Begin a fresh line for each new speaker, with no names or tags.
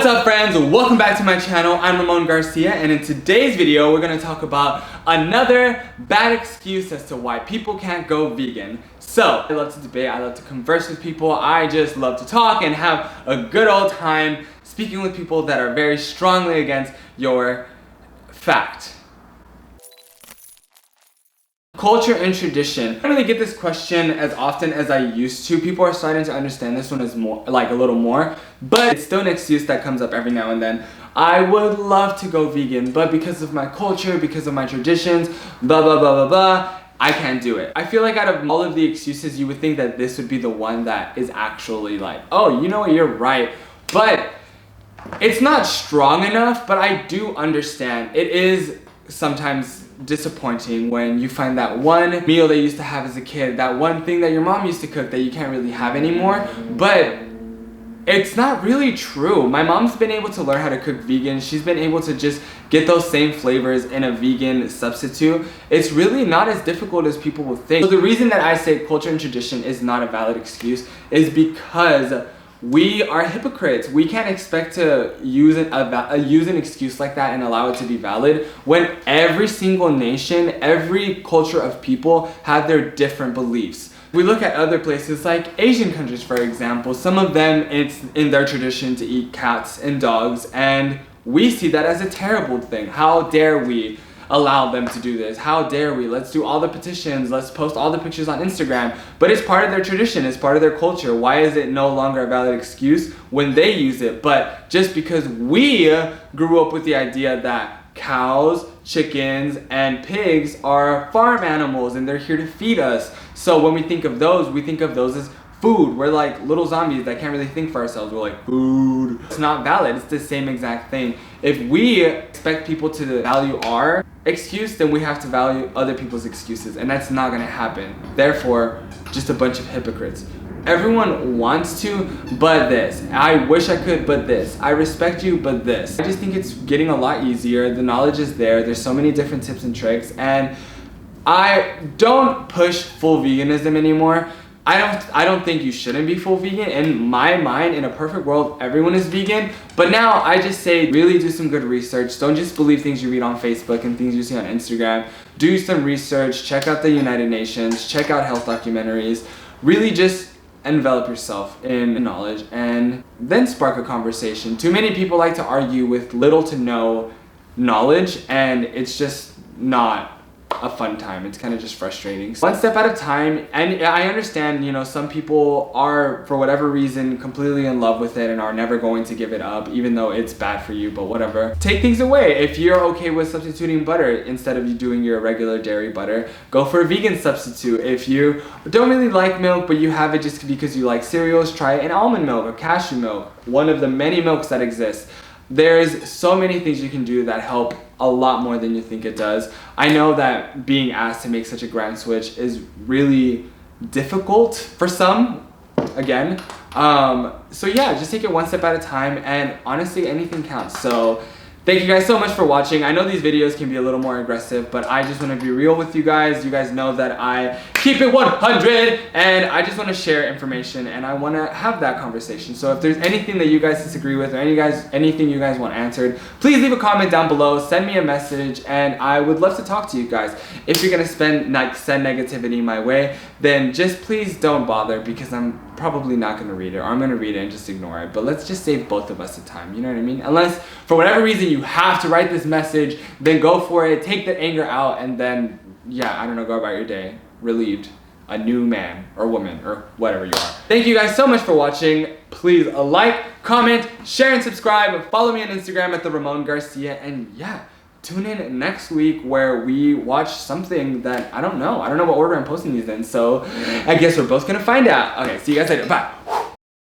What's up, friends? Welcome back to my channel. I'm Ramone Garcia, and in today's video we're going to talk about another bad excuse as to why people can't go vegan. So, I love to debate, I love to converse with people, I just love to talk and have a good old time speaking with people that are very strongly against your fact. Culture and tradition. I don't really get this question as often as I used to. People are starting to understand this one as more, like a little more, but it's still an excuse that comes up every now and then. I would love to go vegan, but because of my culture, because of my traditions, blah blah blah blah blah, I can't do it. I feel like out of all of the excuses, you would think that this would be the one that is actually like, oh, you know what, you're right, but it's not strong enough. But I do understand. It is sometimes disappointing when you find that one meal that you used to have as a kid, that one thing that your mom used to cook that you can't really have anymore. But it's not really true. My mom's been able to learn how to cook vegan. She's been able to just get those same flavors in a vegan substitute. It's really not as difficult as people will think. So the reason that I say culture and tradition is not a valid excuse is because we are hypocrites. We can't expect to use an excuse like that and allow it to be valid when every single nation, every culture of people have their different beliefs. We look at other places like Asian countries, for example. Some of them, it's in their tradition to eat cats and dogs, and we see that as a terrible thing. How dare we allow them to do this? How dare we? Let's do all the petitions, let's post all the pictures on Instagram. But it's part of their tradition, it's part of their culture. Why is it no longer a valid excuse when they use it? But just because we grew up with the idea that cows, chickens, and pigs are farm animals and they're here to feed us. So when we think of those as food. We're like little zombies that can't really think for ourselves. We're like, food. It's not valid. It's the same exact thing. If we expect people to value our excuse, then we have to value other people's excuses, and that's not gonna happen. Therefore, just a bunch of hypocrites. Everyone wants to, but this. I wish I could, but this. I respect you, but this. I just think it's getting a lot easier. The knowledge is there. There's so many different tips and tricks, and I don't push full veganism anymore. I don't think you shouldn't be full vegan. In my mind, in a perfect world, everyone is vegan. But now I just say really do some good research. Don't just believe things you read on Facebook and things you see on Instagram. Do some research, check out the United Nations, check out health documentaries. Really just envelop yourself in knowledge and then spark a conversation. Too many people like to argue with little to no knowledge, and it's just not a fun time. It's kind of just frustrating. One step at a time. And I understand, you know, some people are, for whatever reason, completely in love with it and are never going to give it up, even though it's bad for you, but whatever. Take things away. If you're okay with substituting butter instead of you doing your regular dairy butter, go for a vegan substitute. If you don't really like milk, but you have it just because you like cereals, try an almond milk or cashew milk, one of the many milks that exist. There's so many things you can do that help a lot more than you think it does. I know that being asked to make such a grand switch is really difficult for some, again. So yeah, just take it one step at a time, and honestly, anything counts. So thank you guys so much for watching. I know these videos can be a little more aggressive, but I just want to be real with you guys. You guys know that I keep it 100, and I just want to share information, and I want to have that conversation. So if there's anything that you guys disagree with, or anything you guys want answered, please leave a comment down below, send me a message, and I would love to talk to you guys. If you're going to send negativity my way, then just please don't bother, because I'm probably not going to read it, or I'm going to read it and just ignore it. But let's just save both of us the time, you know what I mean? Unless for whatever reason you have to write this message, then go for it, take that anger out, and then, yeah, I don't know, go about your day relieved, a new man or woman or whatever you are. Thank you guys so much for watching. Please like, comment, share, and subscribe. Follow me on Instagram at the Ramone Garcia, and yeah, tune in next week where we watch something that I don't know what order I'm posting these in, so I guess we're both gonna find out. Okay, see you guys later. Bye.